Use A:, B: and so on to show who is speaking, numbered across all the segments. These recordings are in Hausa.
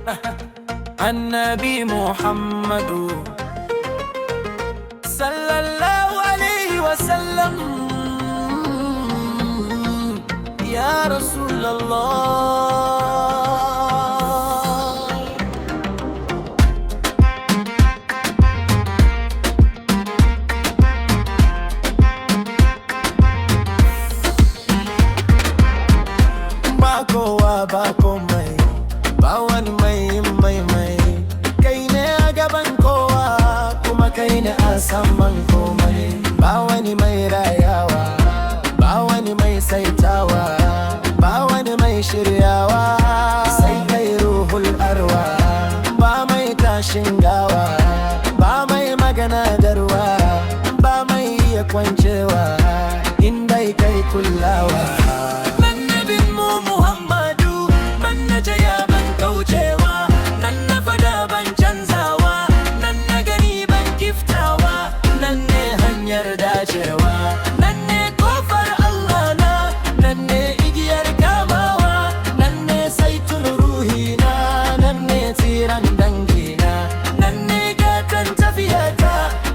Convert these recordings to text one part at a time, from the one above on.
A: النبي محمد صلى الله عليه وسلم يا رسول الله. Ba kowa ba komai, ba wani mai kai ne a gaban kowa, kuma kai ne a saman komai. Ba wani mai rayawa, ba wani mai saitawa, ba wani mai shiryawa, sai kai ruhul arwa. Ba mai tashin gawa, ba mai magana darwa, ba mai iya kwancewa, inda kai kullawa. Nan ne kofar Allah na, nan ne igiyar kamawa, nan ne saitun ruhina, nan ne tsiran dangina, nan ne gatan tafiyata,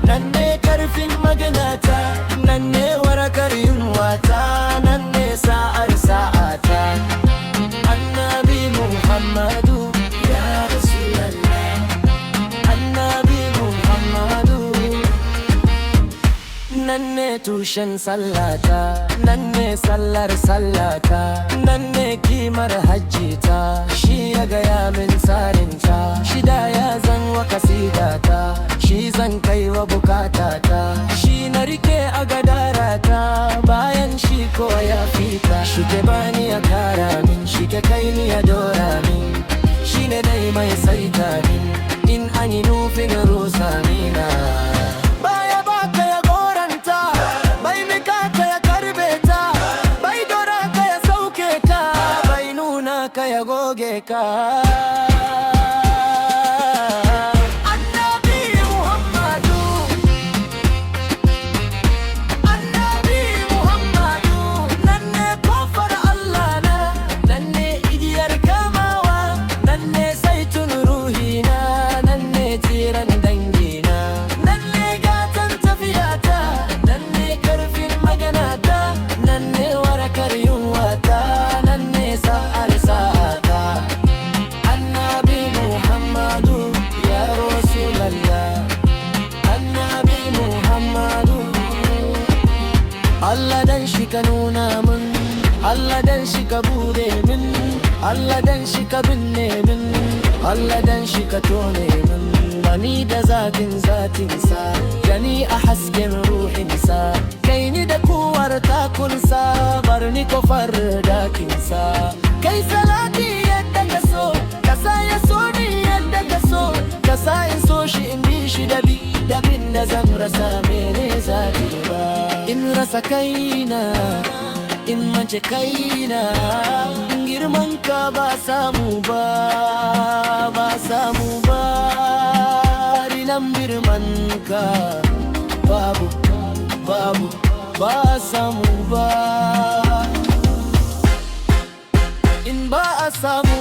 A: nan ne karfin maganata, nan ne warakar yunwata, nan ne sa'ar sa'ata. Annabi Muhammadu ya Rasulallah, Annabi Muhammadu. Nan ne tushen sallata, nan ne sallar sallata, nan ne kimar hajjita. Shi ya gaya min tsarinta, shida ya zan wa kasidata, shi zan kai wa bukatata, shi na rike a gadarata, bayan shi ko ya fita. Shi ke bani ya kara min, shi ke kai ni ya dora min, shi ne dai mai saita min in an yi nufin rusa mina. Ka ya goge ka. Annabi Muhammadu, Annabi Muhammadu. Nan ne kofar Allah na, nan ne igiyar kamawa, nan ne saitun ruhina, nan ne tsiran dangina, nan ne gatan tafiyata, nan ne karfin maganata, nan ne warakar yunwata, nan ne sa'ar Allah dan shi ka nuna min, Allah dan shi ka bude min, Allah dan shi ka binne min, Allah dan shi ka tone min. Bani da zatinsa, gani a hasken ruhinsa, kai ni da kuwar takunsa, bar ni kofar dakinsa. Kai salati yadda ka so, ka sa ya so ni yadda ka so, ka sa in so shi in bi shi dabin da zan rasa mene zafi ba. In rasa kaina, in mance kaina, girman ka ba samu ba, ba samu ba. Rinan birman ka babu, babu, ba samu ba. In ba a samu